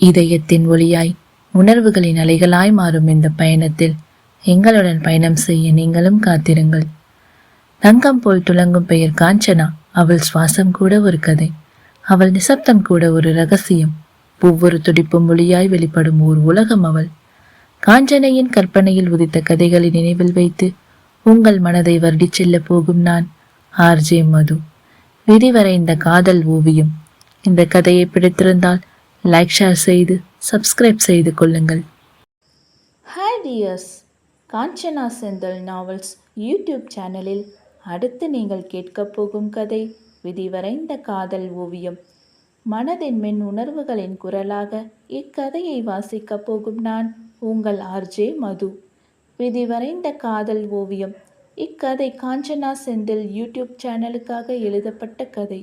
இதயத்தின் ஒளியாய் உணர்வுகளின் அலைகளாய் மாறும் இந்த பயணத்தில் எங்களுடன் பயணம் செய்ய நீங்களும் காத்திருங்கள். தங்கம் போல் துளங்கும் பெயர் காஞ்சனா. அவள் சுவாசம் கூட ஒரு கதை, அவள் நிசப்தம் கூட ஒரு ரகசியம். ஒவ்வொரு துடிப்பும் ஒளியாய் வெளிப்படும் ஓர் உலகம் அவள். காஞ்சனையின் கற்பனையில் உதித்த கதைகளை நினைவில் வைத்து உங்கள் மனதை வருடிச் செல்ல போகும் நான், ஆர்ஜே மது. விதிவரை இந்த காதல் ஓவியம். இந்த கதையை பிடித்திருந்தால் லைக், ஷேர் செய்து சப்ஸ்கிரைப் செய்து கொள்ளுங்கள். Hi tears, Kanchana Senthil novels YouTube சேனலில் அடுத்து நீங்கள் கேட்கப் போகும் கதை விதிவரைந்த காதல் ஓவியம். மனதின் மென் உணர்வுகளின் குரலாக இக்கதையை வாசிக்கப் போகும் நான், உங்கள் ஆர்ஜே மது. விதிவரைந்த காதல் ஓவியம். இக்கதை காஞ்சனா செந்தில் யூடியூப் சேனலுக்காக எழுதப்பட்ட கதை.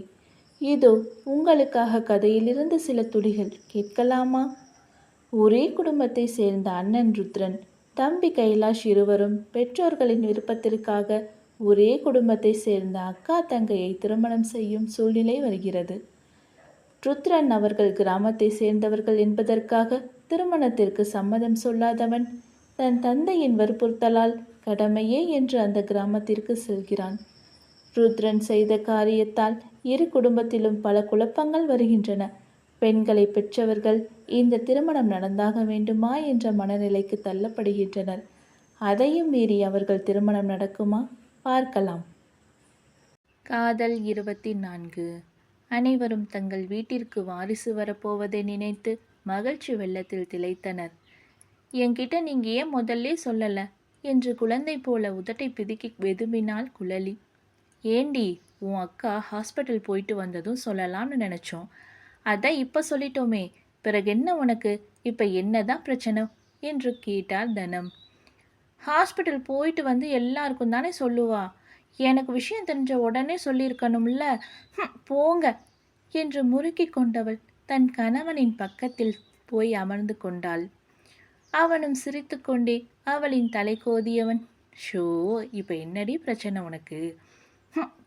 இதோ உங்களுக்காக கதையிலிருந்து சில துளிகள் கேட்கலாமா? ஒரே குடும்பத்தை சேர்ந்த அண்ணன் ருத்ரன், தம்பி கைலாஷ் இருவரும் பெற்றோர்களின் விருப்பத்திற்காக ஒரே குடும்பத்தை சேர்ந்த அக்கா தங்கையை திருமணம் செய்யும் சூழ்நிலை வருகிறது. ருத்ரன் அவர்கள் கிராமத்தை சேர்ந்தவர்கள் என்பதற்காக திருமணத்திற்கு சம்மதம் சொல்லாதவன் தன் தந்தையின் வற்புறுத்தலால் கடமையே என்று அந்த கிராமத்திற்கு செல்கிறான். ருத்ரன் செய்த காரியத்தால் இரு குடும்பத்திலும் பல குழப்பங்கள் வருகின்றன. பெண்களை பெற்றவர்கள் இந்த திருமணம் நடந்தாக வேண்டுமா என்ற மனநிலைக்கு தள்ளப்படுகின்றனர். அதையும் மீறி அவர்கள் திருமணம் நடக்குமா? பார்க்கலாம். காதல் 24. அனைவரும் தங்கள் வீட்டிற்கு வாரிசு வரப்போவதை நினைத்து மகிழ்ச்சி வெள்ளத்தில் திளைத்தனர். என்கிட்ட நீங்க ஏன் முதல்ல சொல்லல என்று குழந்தை போல உதட்டை பிதுக்கி வெதும்பினாள் குழலி. ஏண்டி, உன் அக்கா ஹாஸ்பிட்டல் போயிட்டு வந்ததும் சொல்லலாம்னு நினச்சோம். அதான் இப்போ சொல்லிட்டோமே, பிறகு என்ன உனக்கு? இப்போ என்னதான் பிரச்சனை என்று கேட்டார் தனம். ஹாஸ்பிட்டல் போயிட்டு வந்து எல்லாருக்கும் தானே சொல்லுவா. எனக்கு விஷயம் தெரிஞ்ச உடனே சொல்லியிருக்கணும்ல. போங்க என்று முறுக்கி கொண்டவள் தன் கணவனின் பக்கத்தில் போய் அமர்ந்து கொண்டாள். அவனும் சிரித்து கொண்டே அவளின் தலை கோதியவன், ஷோ, இப்போ என்னடி பிரச்சனை உனக்கு?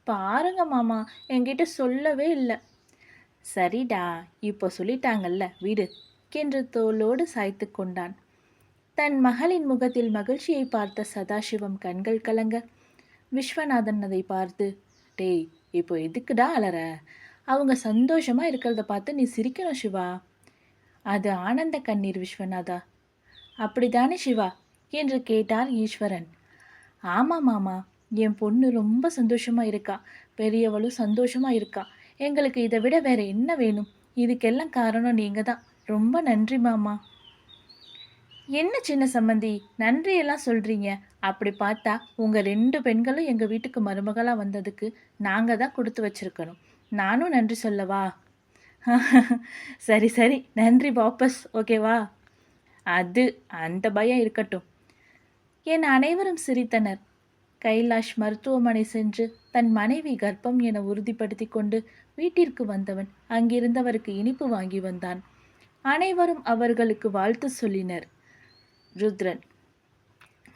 பாருங்க மாமா, என்கிட்ட சொல்லவே இல்லை. சரிடா, இப்போ சொல்லிட்டாங்கல்ல, வீடு என்று தோளோடு சாய்த்து கொண்டான். தன் மகளின் முகத்தில் மகிழ்ச்சியை பார்த்த சதாசிவம் கண்கள் கலங்க, விஸ்வநாதன் அதை பார்த்து, டேய், இப்போ எதுக்குடா அலற? அவங்க சந்தோஷமா இருக்கிறத பார்த்து நீ சிரிக்கணும் சிவா. அது ஆனந்த கண்ணீர் விஸ்வநாதா. அப்படிதானே சிவா என்று கேட்டார் ஈஸ்வரன். ஆமாம் மாமா, என் பொண்ணு ரொம்ப சந்தோஷமா இருக்கா, பெரியவளும் சந்தோஷமா இருக்கா. எங்களுக்கு இதை விட வேற என்ன வேணும்? இதுக்கெல்லாம் காரணம் நீங்க தான். ரொம்ப நன்றி மாமா. என்ன சின்ன சம்பந்தி, நன்றியெல்லாம் சொல்றீங்க? அப்படி பார்த்தா உங்க 2 பெண்களும் எங்க வீட்டுக்கு மருமகளா வந்ததுக்கு நாங்க தான் கொடுத்து வச்சிருக்கணும். நானும் நன்றி சொல்லவா? சரி சரி, நன்றி வாபஸ், ஓகேவா? அது அந்த பயம் இருக்கட்டும் என அனைவரும் சிரித்தனர். கைலாஷ் மருத்துவமனை சென்று தன் மனைவி கர்ப்பம் என உறுதிப்படுத்தி கொண்டு வீட்டிற்கு வந்தவன் அங்கிருந்தவருக்கு இனிப்பு வாங்கி வந்தான். அனைவரும் அவர்களுக்கு வாழ்த்து சொல்லினர். ருத்ரன்,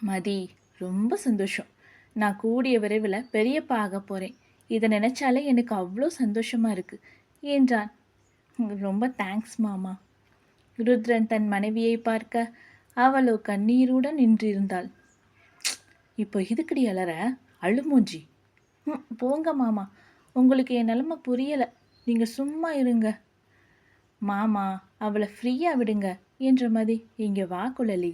மதி, ரொம்ப சந்தோஷம். நான் கூடிய விரைவில் பெரியப்பா ஆக போகிறேன். இதை நினைச்சாலே எனக்கு அவ்வளோ சந்தோஷமா இருக்கு என்றான். ரொம்ப தேங்க்ஸ் மாமா. ருத்ரன் தன் மனைவியை பார்க்க அவளோ கண்ணீருடன் நின்றிருந்தாள். இப்போ இதுக்கடி அலற? அழுமூஞ்சி. போங்க மாமா, உங்களுக்கு என் நிலைமை புரியலை. நீங்கள் சும்மா இருங்க மாமா, அவளை ஃப்ரீயாக விடுங்க என்ற மதி, இங்கே வா குழலி.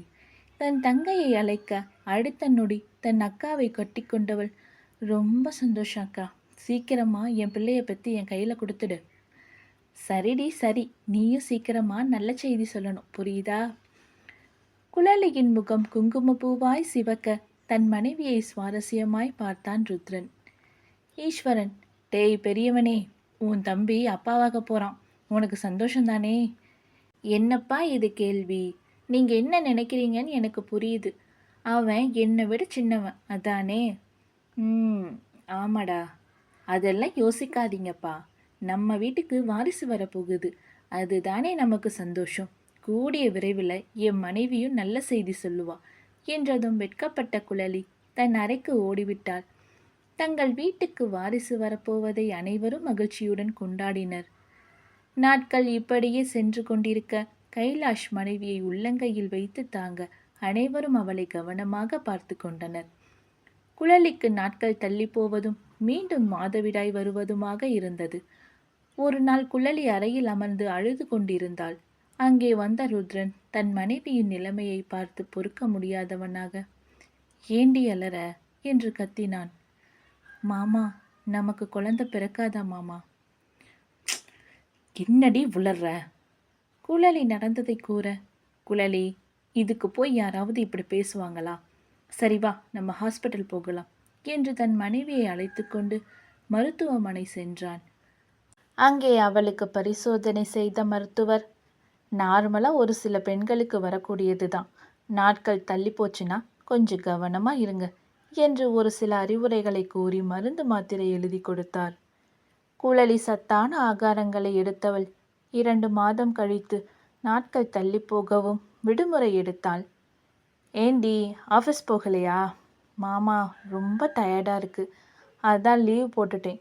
தன் தங்கையை அழைக்க அடுத்த நொடி தன் அக்காவை கட்டி கொண்டவள், ரொம்ப சந்தோஷம் அக்கா, சீக்கிரமா என் பிள்ளைய பற்றி என் கையில் கொடுத்துடு. சரிடி சரி, நீயும் சீக்கிரமா நல்ல செய்தி சொல்லணும், புரியுதா? குழலியின் முகம் குங்குமப்பூவாய் சிவக்க தன் மனைவியை சுவாரஸ்யமாய் பார்த்தான் ருத்ரன். ஈஸ்வரன், டேய் பெரியவனே, உன் தம்பி அப்பாவாக போகிறான், உனக்கு சந்தோஷந்தானே? என்னப்பா இது கேள்வி? நீங்கள் என்ன நினைக்கிறீங்கன்னு எனக்கு புரியுது. அவன் என்னை விட சின்னவன், அதானே? ஆமாடா. அதெல்லாம் யோசிக்காதீங்கப்பா. நம்ம வீட்டுக்கு வாரிசு வரப்போகுது, அதுதானே நமக்கு சந்தோஷம். கூடிய விரைவில் என் மனைவியும் நல்ல செய்தி சொல்லுவா என்றதும் வெட்கப்பட்ட குழலி தன் அறைக்கு ஓடிவிட்டாள். தங்கள் வீட்டுக்கு வாரிசு வரப்போவதை அனைவரும் மகிழ்ச்சியுடன் கொண்டாடினர். நாட்கள் இப்படியே சென்று கொண்டிருக்க கைலாஷ் மனைவியை உள்ளங்கையில் வைத்து தாங்க அனைவரும் அவளை கவனமாக பார்த்து கொண்டனர். குழலிக்கு நாட்கள் தள்ளி போவதும் மீண்டும் மாதவிடாய் வருவதுமாக இருந்தது. ஒரு நாள் குழலி அறையில் அமர்ந்து அழுது கொண்டிருந்தாள். அங்கே வந்த ருத்ரன் தன் மனைவியின் நிலைமையை பார்த்து பொறுக்க முடியாதவனாக, "ஏண்டி அலற?" என்று கத்தினான். "மாமா, நமக்கு குழந்தை பிறக்காதா மாமா?" "என்னடி உளர்ற?" குழலி நடந்ததை கூற, "குழலி, இதுக்கு போய் யாராவது இப்படி பேசுவாங்களா? சரி வா, நம்ம ஹாஸ்பிட்டல் போகலாம்" என்று தன் மனைவியை அழைத்து கொண்டு மருத்துவமனை சென்றான். அங்கே அவளுக்கு பரிசோதனை செய்த மருத்துவர், "நார்மலாக ஒரு சில பெண்களுக்கு வரக்கூடியது தான். நாட்கள் தள்ளி போச்சுன்னா கொஞ்சம் கவனமாக இருங்க" என்று ஒரு சில அறிவுரைகளை கூறி மருந்து மாத்திரை எழுதி கொடுத்தார். குழலி சத்தான ஆகாரங்களை எடுத்தவள் 2 மாதம் கழித்து நாட்கள் தள்ளி போகவும் விடுமுறை எடுத்தாள். "ஏண்டி, ஆஃபீஸ் போகலையா?" "மாமா, ரொம்ப டயர்டாக இருக்குது, அதான் லீவ் போட்டுட்டேன்."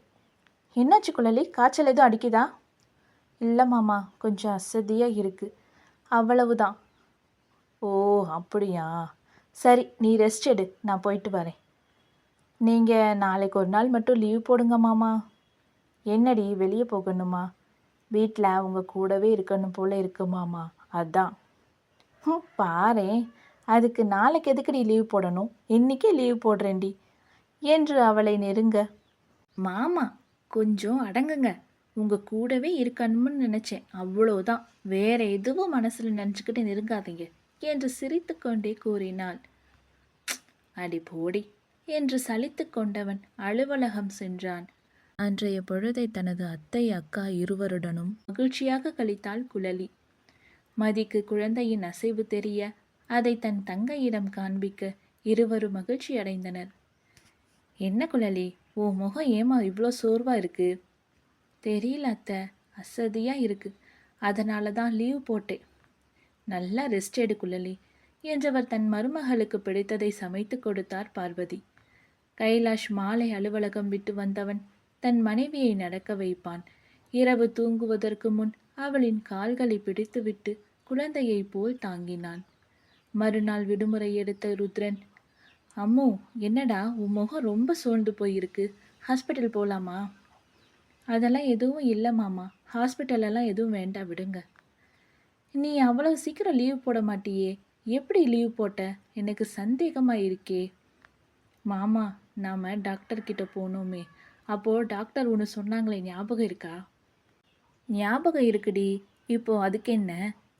"என்னாச்சு குழலி, காய்ச்சல் எதுவும் அடிக்குதா?" "இல்லை மாமா, கொஞ்சம் அசதியாக இருக்குது, அவ்வளவுதான்." "ஓ அப்படியா, சரி, நீ ரெஸ்ட் எடு, நான் போயிட்டு வரேன்." "நீங்கள் நாளைக்கு ஒரு நாள் மட்டும் லீவ் போடுங்க மாமா." "என்னடி, வெளியே போகணுமா?" "வீட்டில் உங்கள் கூடவே இருக்கணும் போல இருக்கு மாமா, அதான்." "பாரேன், அதுக்கு நாளைக்கு எதுக்குடி லீவ் போடணும், இன்றைக்கே லீவ் போடுறேன்டி" என்று அவளை நெருங்க, "மாமா, கொஞ்சம் அடங்குங்க, உங்கள் கூடவே இருக்கணும்னு நினச்சேன், அவ்வளோதான், வேற எதுவும் மனசில் நினச்சிக்கிட்டு நெருங்காதீங்க" என்று சிரித்து கொண்டே கூறினாள். "அடி போடி" என்று சலித்து கொண்டவன் அலுவலகம் சென்றான். அன்றைய பொழுதை தனது அத்தை, அக்கா இருவருடனும் மகிழ்ச்சியாக கழித்தாள் குழலி. மதிக்கு குழந்தையின் அசைவு தெரிய அதை தன் தங்கையிடம் காண்பிக்க இருவரும் மகிழ்ச்சி அடைந்தனர். "என்ன குழலி, உன் முகம் ஏமா இவ்வளோ சோர்வாக இருக்கு?" "தெரியல அத்தை, அசதியாக இருக்கு, அதனால தான் லீவ் போட்டேன்." "நல்லா ரெஸ்ட் எடு குழலி" என்றவர் தன் மருமகளுக்கு பிடித்ததை சமைத்து கொடுத்தார் பார்வதி. கைலாஷ் மாலை அலுவலகம் விட்டு வந்தவன் தன் மனைவியை நடக்க வைப்பான். இரவு தூங்குவதற்கு முன் அவளின் கால்களை பிடித்துவிட்டு குழந்தையை போல் தாங்கினான். மறுநாள் விடுமுறை எடுத்த ருத்ரன், "அம்மு, என்னடா உன் முகம் ரொம்ப சோர்ந்து போயிருக்கு, ஹாஸ்பிட்டல் போகலாமா?" "அதெல்லாம் எதுவும் இல்லை மாமா, ஹாஸ்பிட்டலெல்லாம் எதுவும் வேண்டாம், விடுங்க." "நீ அவ்வளோ சீக்கிரம் லீவ் போட மாட்டியே, எப்படி லீவ் போட்ட? எனக்கு சந்தேகமாக இருக்கே." "மாமா, நாம் டாக்டர்கிட்ட போனோமே, அப்போது டாக்டர் ஒன்று சொன்னாங்களே, ஞாபகம் இருக்கா?" "ஞாபகம் இருக்குடி, இப்போ அதுக்கு என்ன?"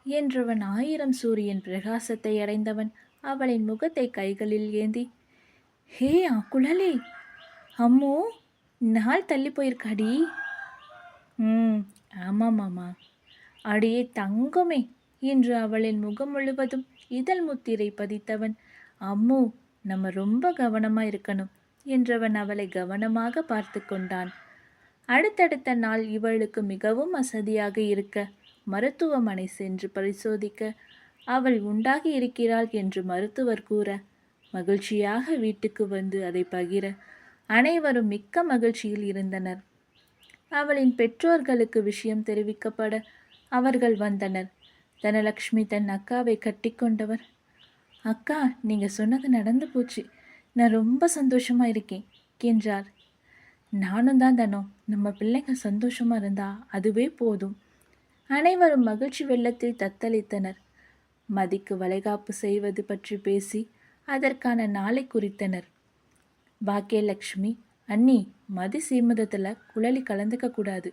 என்றவன் 1000 சூரியன் பிரகாசத்தை அடைந்தவன் அவளின் முகத்தை கைகளில் ஏந்தி, "ஹே குழலி, அம்மு, நாள் தள்ளி போயிருக்காடி." ஆமாம் மாமா." "அடியே தங்கமே" என்று அவளின் முகம் முழுவதும் இதழ் முத்திரை பதித்தவன், "அம்மு, நம்ம ரொம்ப கவனமாக இருக்கணும்" என்றவன் அவளை கவனமாக பார்த்து கொண்டான். அடுத்தடுத்த நாள் இவளுக்கு மிகவும் அசதியாக இருக்க மருத்துவமனை சென்று பரிசோதிக்க அவள் உண்டாகி இருக்கிறாள் என்று மருத்துவர் கூற, மகிழ்ச்சியாக வீட்டுக்கு வந்து அதை பகிர அனைவரும் மிக்க மகிழ்ச்சியில் இருந்தனர். அவளின் பெற்றோர்களுக்கு விஷயம் தெரிவிக்கப்பட அவர்கள் வந்தனர். தனலக்ஷ்மி தன் அக்காவை கட்டி கொண்டவர், "அக்கா, நீங்கள் சொன்னது நடந்து போச்சு, நான் ரொம்ப சந்தோஷமாக இருக்கேன்" என்றார். "நானும் தான் தனோ, நம்ம பிள்ளைங்க சந்தோஷமாக இருந்தா அதுவே போதும்." அனைவரும் மகிழ்ச்சி வெள்ளத்தில் தத்தளித்தனர். மதிக்கு வளைகாப்பு செய்வது பற்றி பேசி அதற்கான நாளை குறித்தனர். பாக்கியலட்சுமி, "அண்ணி, மதி சீமதத்தில் குழலி கலந்துக்க கூடாது."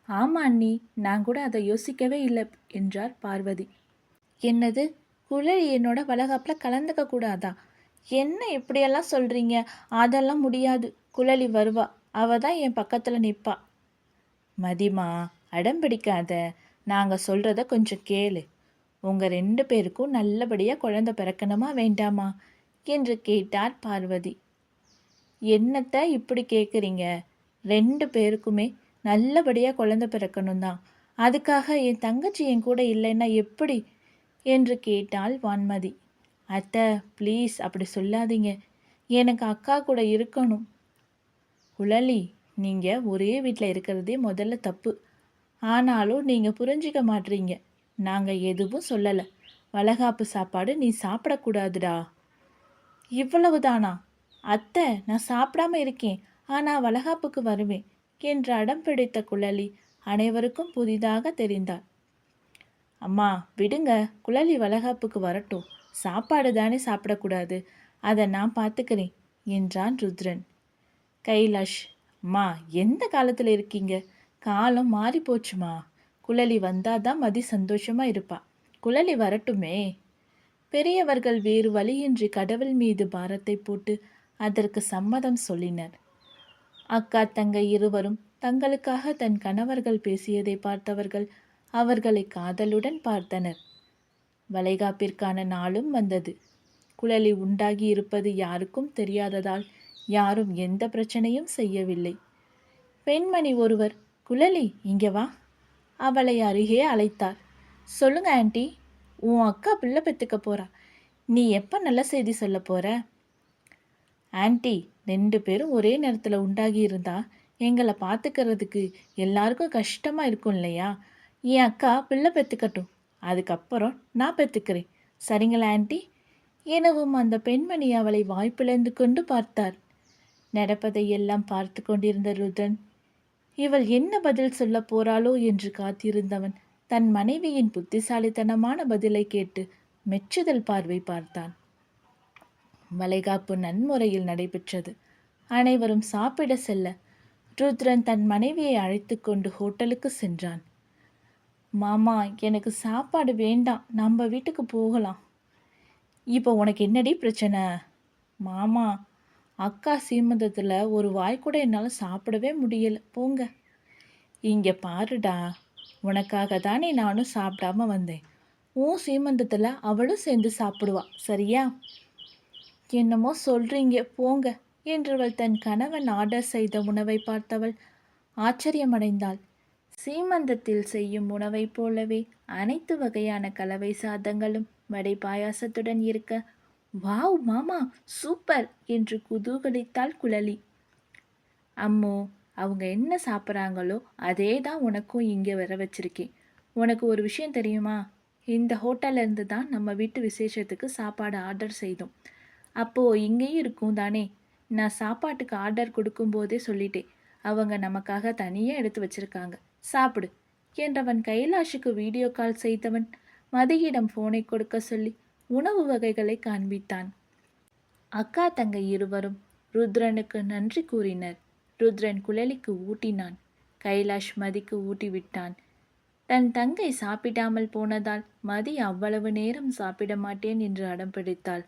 "ஆமாம் அண்ணி, நான் கூட அதை யோசிக்கவே இல்லை" என்றார் பார்வதி. "என்னது, குழலி என்னோட வளகாப்பில் கலந்துக்க கூடாதா? என்ன இப்படியெல்லாம் சொல்கிறீங்க? அதெல்லாம் முடியாது, குழலி வருவா, அவ தான் என் பக்கத்தில் நிற்பா." "மதிமா, அடம் பிடிக்காத, நாங்கள் சொல்கிறத கொஞ்சம் கேளு. உங்கள் 2 பேருக்கும் நல்லபடியாக குழந்தை பிறக்கணுமா வேண்டாமா?" என்று கேட்டார் பார்வதி. "என்னத்த இப்படி கேட்குறீங்க? 2 பேருக்குமே நல்லபடியாக குழந்தை பிறக்கணும் தான், அதுக்காக என் தங்கச்சி என் கூட இல்லைன்னா எப்படி?" என்று கேட்டாள் வான்மதி. "அத்தை, ப்ளீஸ் அப்படி சொல்லாதீங்க, எனக்கு அக்கா கூட இருக்கணும்." "குழலி, நீங்கள் ஒரே வீட்டில் இருக்கிறதே முதல்ல தப்பு, ஆனாலும் நீங்கள் புரிஞ்சிக்க மாட்டீங்க. நாங்கள் எதுவும் சொல்லலை. வளகாப்பு சாப்பாடு நீ சாப்பிடக்கூடாதுடா. இவ்வளவுதானா? அத்தை, நான் சாப்பிடாம இருக்கேன், ஆனால் வளகாப்புக்கு வருவேன் என்று அடம் பிடித்த குழலி அனைவருக்கும் புதிதாக தெரிந்தாள். அம்மா விடுங்க, குழலி வளகாப்புக்கு வரட்டும், சாப்பாடு தானே சாப்பிடக்கூடாது, அதை நான் பார்த்துக்கிறேன் என்றான் ருத்ரன். கைலாஷ், அம்மா எந்த காலத்தில் இருக்கீங்க? காலம் மாறி போச்சுமா. குழலி வந்தாதான் மதி சந்தோஷமா இருப்பா. குழலி வரட்டுமே. பெரியவர்கள் வேறு வழியின்றி கடவுள் மீது பாரத்தை போட்டு அதற்கு சம்மதம் சொல்லினர். அக்கா தங்கை இருவரும் தங்களுக்காக தன் கணவர்கள் பேசியதை பார்த்தவர்கள் அவர்களை காதலுடன் பார்த்தனர். வளைகாப்பிற்கான நாளும் வந்தது. குழலி உண்டாகி இருப்பது யாருக்கும் தெரியாததால் யாரும் எந்த பிரச்சனையும் செய்யவில்லை. பெண்மணி ஒருவர், குழலி இங்கே வா, அவளை அருகே அழைத்தார். சொல்லுங்க ஆண்டி, உன் அக்கா பிள்ளை பெற்றுக்க போறா. நீ எப்போ நல்ல செய்தி சொல்ல போற? ஆண்டி, 2 பேரும் ஒரே நேரத்தில் உண்டாகி இருந்தா எங்களை பார்த்துக்கிறதுக்கு எல்லாருக்கும் கஷ்டமா இருக்கும் இல்லையா? என் அக்கா பிள்ளை பெற்றுக்கட்டும், அதுக்கப்புறம் நான் பெற்றுக்கிறேன், சரிங்களா ஆண்டி? எனவும் அந்த பெண்மணி அவளை வாய்ப்பிழந்து கொண்டு பார்த்தார். நடப்பதை எல்லாம் பார்த்து கொண்டிருந்த ருத்ரன், இவள் என்ன பதில் சொல்ல போறாளோ என்று காத்திருந்தவன் தன் மனைவியின் புத்திசாலித்தனமான பதிலை கேட்டு மெச்சுதல் பார்வை பார்த்தான். வளைகாப்பு நன்முறையில் நடைபெற்றது. அனைவரும் சாப்பிட செல்ல ருத்ரன் தன் மனைவியை அழைத்து கொண்டு ஹோட்டலுக்கு சென்றான். மாமா, எனக்கு சாப்பாடு வேண்டாம், நம்ம வீட்டுக்கு போகலாம். இப்போ உனக்கு என்னடி பிரச்சனை? மாமா, அக்கா சீமந்தத்தில் ஒரு வாய் கூட என்னால் சாப்பிடவே முடியல, போங்க. இங்கே பாருடா, உனக்காக தானே நானும் சாப்பிடாம வந்தேன். உன் சீமந்தத்தில் அவளும் சேர்ந்து சாப்பிடுவா, சரியா? என்னமோ சொல்றீங்க, போங்க என்றவள் தன் கணவன் ஆர்டர் செய்த உணவை பார்த்தவள் ஆச்சரியமடைந்தாள். சீமந்தத்தில் செய்யும் உணவைப் போலவே அனைத்து வகையான கலவை சாதங்களும் வடை பாயாசத்துடன் இருக்க, வாவ் மாமா, சூப்பர் என்று குதூகலித்தாள் குழலி. அம்மோ, அவங்க என்ன சாப்பிட்றாங்களோ அதே தான் உனக்கும் இங்கே வர வச்சிருக்கேன். உனக்கு ஒரு விஷயம் தெரியுமா? இந்த ஹோட்டல்லேருந்து தான் நம்ம வீட்டு விசேஷத்துக்கு சாப்பாடு ஆர்டர் செய்தோம். அப்போது இங்கேயும் இருக்கும் தானே? நான் சாப்பாட்டுக்கு ஆர்டர் கொடுக்கும்போதே சொல்லிட்டேன், அவங்க நமக்காக தனியாக எடுத்து வச்சிருக்காங்க, சாப்பிடு என்றவன் கைலாஷுக்கு வீடியோ கால் செய்தவன் மதியிடம் ஃபோனை கொடுக்க சொல்லி உணவு வகைகளை காண்பித்தான். அக்கா தங்கை இருவரும் ருத்ரனுக்கு நன்றி கூறினர். ருத்ரன் குழலிக்கு ஊட்டினான். கைலாஷ் மதிக்கு ஊட்டி விட்டான். தன் தங்கை சாப்பிடாமல் போனதால் மதி அவ்வளவு நேரம் சாப்பிட மாட்டேன் என்று அடம் பிடித்தாள்.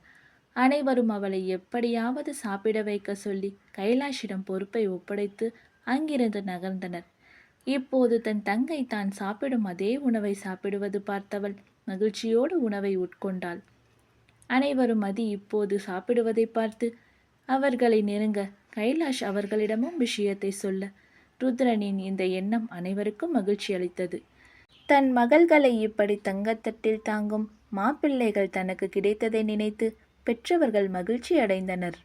அனைவரும் அவளை எப்படியாவது சாப்பிட வைக்க சொல்லி கைலாஷிடம் பொறுப்பை ஒப்படைத்து அங்கிருந்து நகர்ந்தனர். இப்போது தன் தங்கை தான் சாப்பிடும் அதே உணவை சாப்பிடுவது பார்த்தவள் மகிழ்ச்சியோடு உணவை உட்கொண்டாள். அனைவரும் மதி இப்போது சாப்பிடுவதை பார்த்து அவர்களை நெருங்க கைலாஷ் அவர்களிடமும் விஷயத்தை சொல்ல ருத்ரனின் இந்த எண்ணம் அனைவருக்கும் மகிழ்ச்சி அளித்தது. தன் மகள்களை இப்படி தங்கத்தட்டில் தாங்கும் மாப்பிள்ளைகள் தனக்கு கிடைத்ததை நினைத்து பெற்றவர்கள் மகிழ்ச்சி அடைந்தனர்.